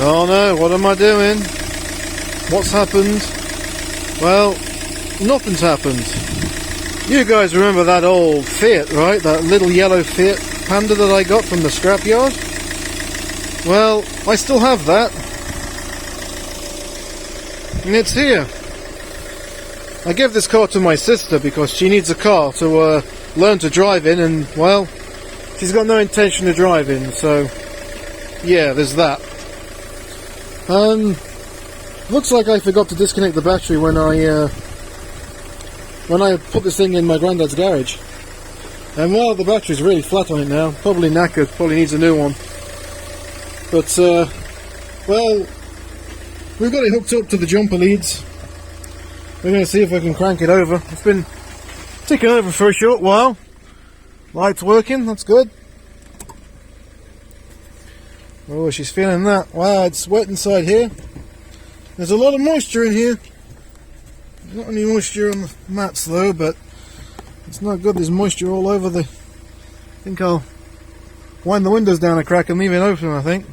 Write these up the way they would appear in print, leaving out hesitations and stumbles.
Oh no, what am I doing? What's happened? Well, nothing's happened. You guys remember that old Fiat, right? That little yellow Fiat Panda that I got from the scrapyard? Well, I still have that. And it's here. I gave this car to my sister because she needs a car to learn to drive in, and well, she's got no intention to drive in, so yeah, there's that. Looks like I forgot to disconnect the battery when I put this thing in my granddad's garage. And well, the battery's really flat on it now, probably knackered, probably needs a new one. But well, we've got it hooked up to the jumper leads. We're going to see if I can crank it over. It's been ticking over for a short while. Light's working, that's good. Oh, she's feeling that. Wow, it's wet inside here. There's a lot of moisture in here. Not any moisture on the mats though, but it's not good. There's moisture all over the... I think I'll wind the windows down a crack and leave it open, I think.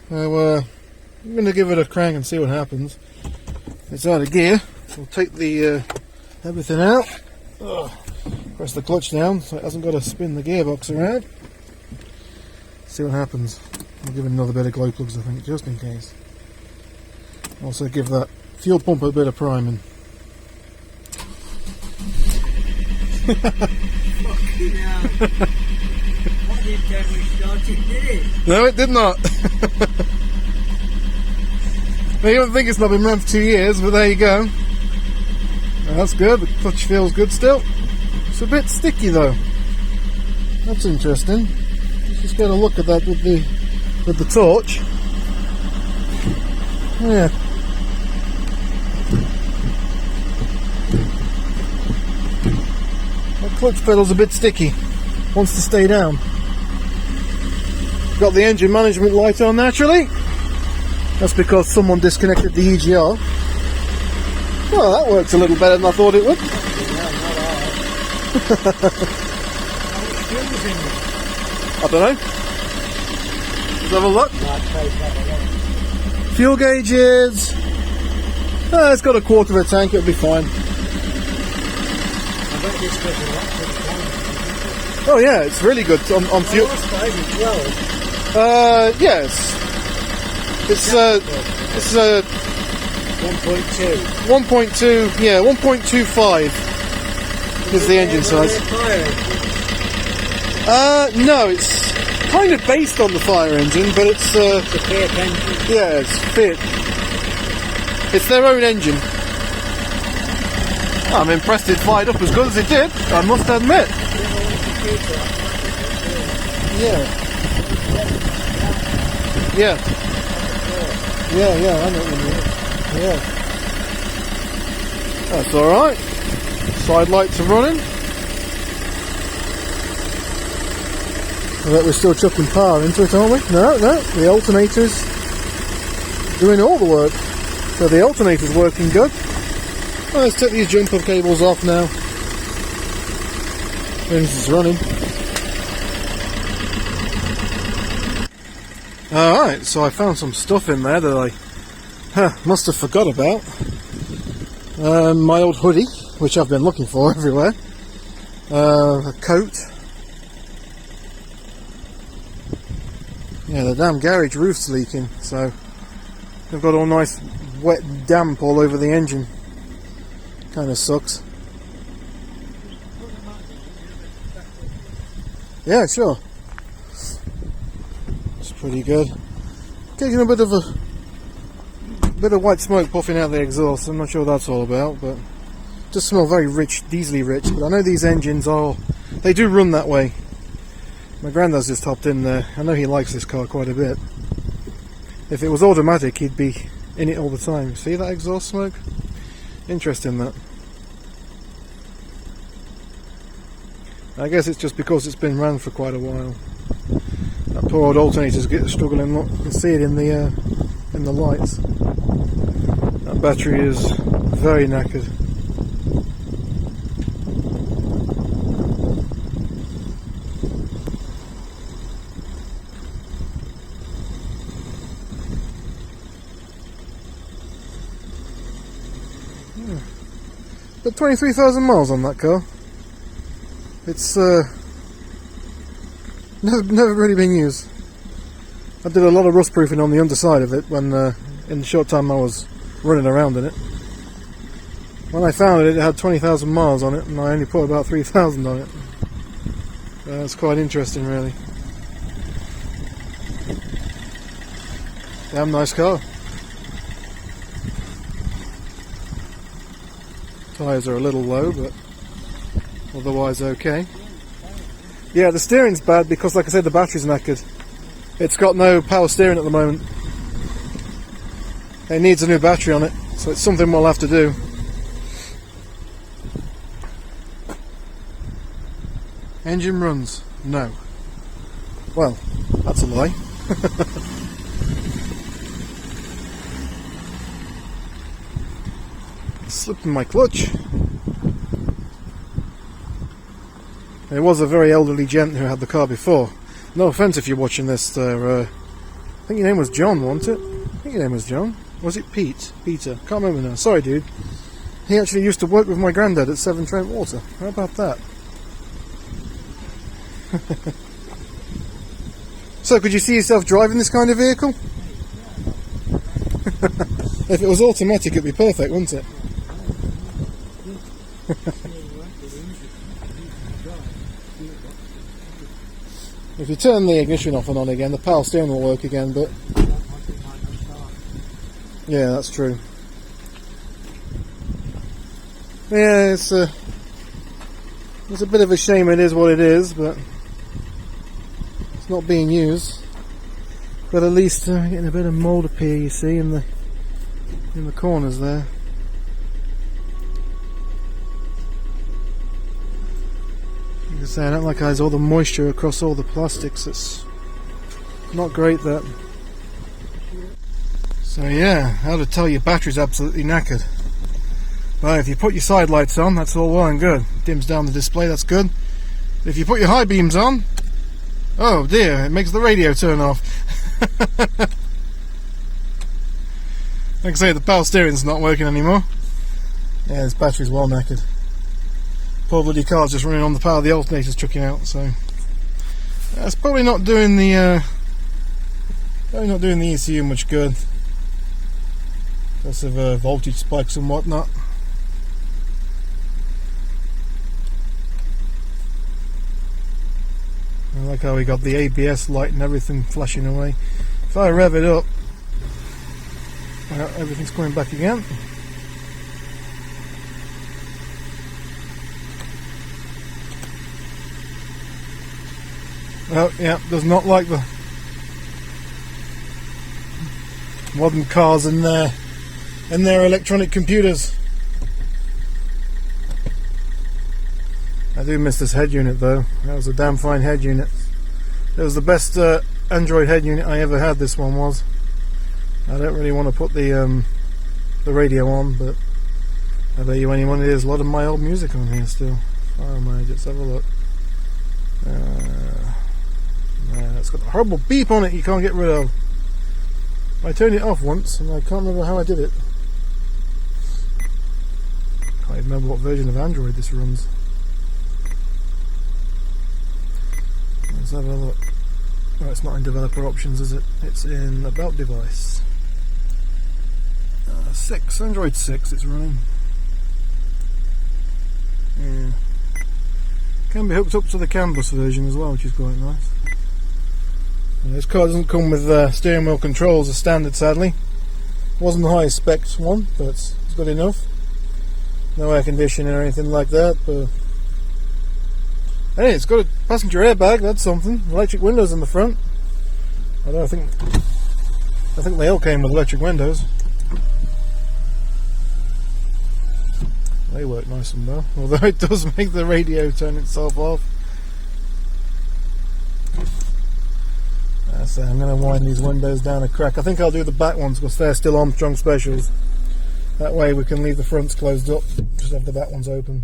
So, I'm going to give it a crank and see what happens. It's out of gear. We'll take the everything out. Ugh. Press the clutch down so it hasn't got to spin the gearbox around. See what happens. I'll give it another bit of glow plugs, I think, just in case. Also give that fuel pump a bit of priming. Fucking hell. What did we start it, did it? No, it did not. I don't think it's not been run for 2 years, but there you go. That's good. The clutch feels good still. It's a bit sticky though. That's interesting. Let's just get a look at that with the torch. Yeah. That clutch pedal's a bit sticky. Wants to stay down. Got the engine management light on naturally. That's because someone disconnected the EGR. Well, that works a little better than I thought it would. I don't know. Let's have a look. Fuel gauges. It's got a quarter of a tank, it'll be fine. Oh yeah, it's really good on fuel. Yes. It's 1.2. 1.2, yeah, 1.25 is the engine size. No, it's kind of based on the fire engine, but it's a Fiat engine. yeah, it's Fiat. It's their own engine. I'm impressed it fired up as good as it did, I must admit. Yeah. Yeah. Yeah, I know what you mean. Yeah. That's alright. Side lights are running. I bet we're still chucking power into it, aren't we? No, the alternator's doing all the work. So the alternator's working good. Well, let's take these jumper cables off now. Engine's running. Alright, so I found some stuff in there that I must have forgot about. My old hoodie, which I've been looking for everywhere. A coat. Yeah, the damn garage roof's leaking, so they've got all nice wet damp all over the engine. Kind of sucks. Yeah, sure. It's pretty good. Getting a bit of white smoke puffing out the exhaust. I'm not sure what that's all about, but it does smell very rich, diesely rich. But I know these engines they do run that way. My granddad's just hopped in there. I know he likes this car quite a bit. If it was automatic, he'd be in it all the time. See that exhaust smoke? Interesting, that. I guess it's just because it's been ran for quite a while. That poor old alternator's struggling. Look, you can see it in the lights. That battery is very knackered. But 23,000 miles on that car. It's never really been used. I did a lot of rust proofing on the underside of it when in the short time I was running around in it. When I found it, it had 20,000 miles on it, and I only put about 3,000 on it. It's quite interesting, really. Damn nice car. Tyres are a little low, but otherwise okay. Yeah, the steering's bad because, like I said, the battery's knackered. It's got no power steering at the moment. It needs a new battery on it, so it's something we'll have to do. Engine runs? No. Well, that's a lie. Slipping my clutch. There was a very elderly gent who had the car before. No offence if you're watching this there. I think your name was John, wasn't it? I think your name was John. Was it Pete? Peter? Can't remember now. Sorry, dude. He actually used to work with my granddad at Severn Trent Water. How about that? So, could you see yourself driving this kind of vehicle? If it was automatic, it'd be perfect, wouldn't it? If you turn the ignition off and on again, the power steering will work again, but... Yeah, that's true. Yeah, it's a bit of a shame it is what it is, but it's not being used. But at least getting a bit of mould appear, you see, in the corners there. Like I say, I don't like how there's all the moisture across all the plastics. It's not great, that. So yeah, how to tell your battery's absolutely knackered. Well, if you put your side lights on, that's all well and good. Dims down the display, that's good. If you put your high beams on, oh dear, it makes the radio turn off. Like I say, the power steering's not working anymore. Yeah, this battery's well knackered. Poor bloody car's just running on the power the alternator's chucking out, so that's probably not doing the ECU much good because of voltage spikes and whatnot. I like how we got the ABS light and everything flashing away. If I rev it up, everything's coming back again. Oh yeah, does not like the modern cars and their electronic computers. I do miss this head unit though. That was a damn fine head unit. It was the best Android head unit I ever had, this one was. I don't really want to put the radio on, but I bet you anyone there's a lot of my old music on here still. Oh my, let's have a look. Yeah, it's got a horrible beep on it you can't get rid of. I turned it off once and I can't remember how I did it. Can't even remember what version of Android this runs. Let's have a look. Oh, it's not in developer options, is it? It's in about device. 6, Android 6 it's running. Yeah. Can be hooked up to the CAN bus version as well, which is quite nice. This car doesn't come with steering wheel controls as standard, sadly. Wasn't the highest spec one, but it's good enough. No air conditioning or anything like that, but hey, it's got a passenger airbag, that's something. Electric windows in the front. I think they all came with electric windows. They work nice and well, although it does make the radio turn itself off. So I'm going to wind these windows down a crack. I think I'll do the back ones because they're still Armstrong specials. That way we can leave the fronts closed up, just have the back ones open.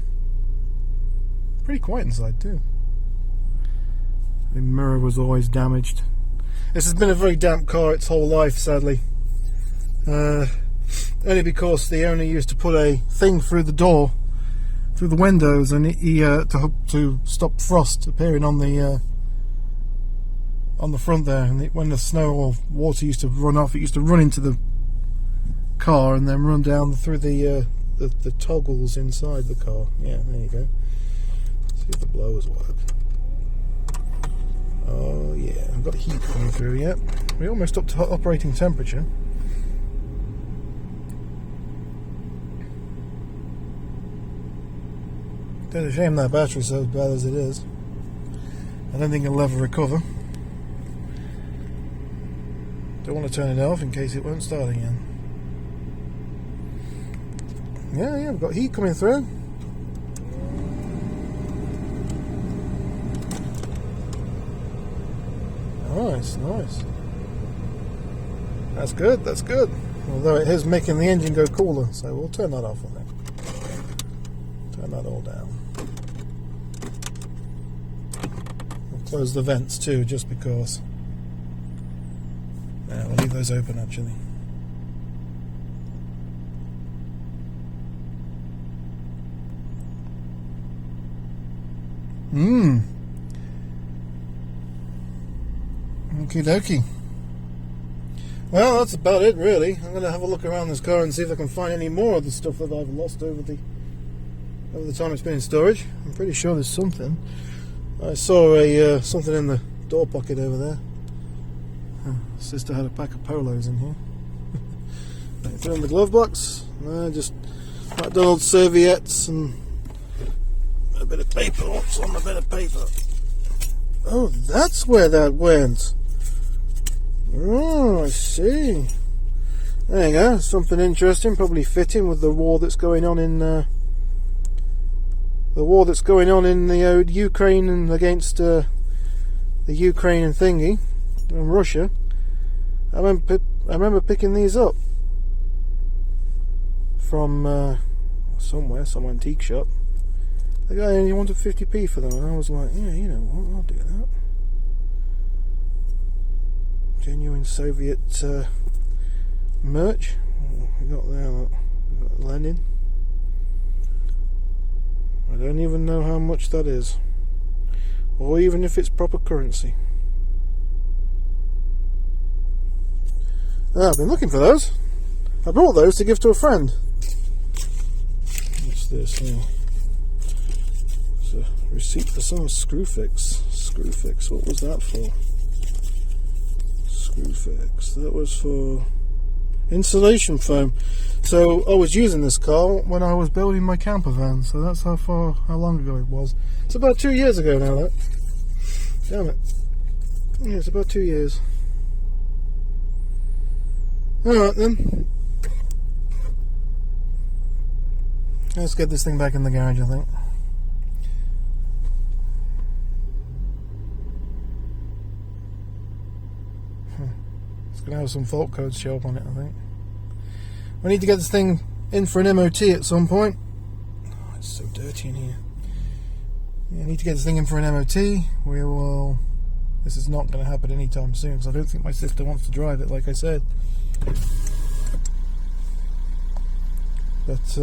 Pretty quiet inside too. The mirror was always damaged. This has been a very damp car its whole life, sadly. Only because the owner used to put a thing through the door through the windows, and he to stop frost appearing on the front there. And when the snow or water used to run off, it used to run into the car and then run down through the toggles inside the car. Yeah, there you go. See if the blowers work. Oh yeah, I've got heat coming through yet. We're almost up to operating temperature. It's a shame that battery's so bad as it is. I don't think it'll ever recover. Don't want to turn it off in case it won't start again. Yeah, we've got heat coming through. Nice. That's good. Although it is making the engine go cooler, so we'll turn that off, I think. Turn that all down. We'll close the vents too, just because. Yeah, we'll leave those open actually. Okie dokie. Well, that's about it really. I'm going to have a look around this car and see if I can find any more of the stuff that I've lost over the time it's been in storage. I'm pretty sure there's something. I saw something in the door pocket over there. Sister had a pack of polos in here. Throw in the glove box. Just McDonald's serviettes and a bit of paper. What's on a bit of paper? Oh, that's where that went. Oh, I see. There you go. Something interesting, probably fitting with the war that's going on in the old Ukraine and against the Ukraine and thingy and Russia. I remember picking these up from somewhere, some antique shop. The guy only wanted 50p for them, and I was like, yeah, you know what, I'll do that. Genuine Soviet merch. We got there, look. We got Lenin. I don't even know how much that is, or even if it's proper currency. I've been looking for those. I brought those to give to a friend. What's this now? It's a receipt for some Screwfix. Screwfix, what was that for? Screwfix, that was for insulation foam. So I was using this car when I was building my camper van, so that's how long ago it was. It's about 2 years ago now, that. Damn it. Yeah, it's about 2 years. Alright then. Let's get this thing back in the garage, I think. It's going to have some fault codes show up on it, I think. We need to get this thing in for an MOT at some point. Oh, it's so dirty in here. Yeah, I need to get this thing in for an MOT. We will... This is not going to happen anytime soon, because I don't think my sister wants to drive it, like I said. But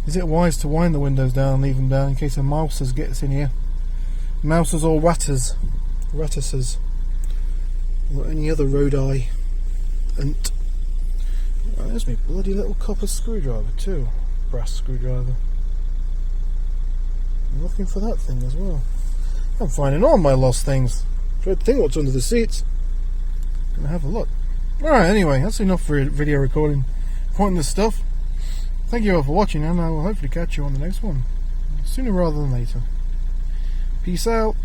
is it wise to wind the windows down and leave them down in case a mousers gets in here? Mousers or rattuses, or any other rodai. And oh, there's my bloody little copper screwdriver too, brass screwdriver. I'm looking for that thing as well. I'm finding all my lost things. Try to think what's under the seats. Gonna have a look. Alright, anyway, that's enough for video recording. Pointless stuff. Thank you all for watching, and I will hopefully catch you on the next one. Sooner rather than later. Peace out.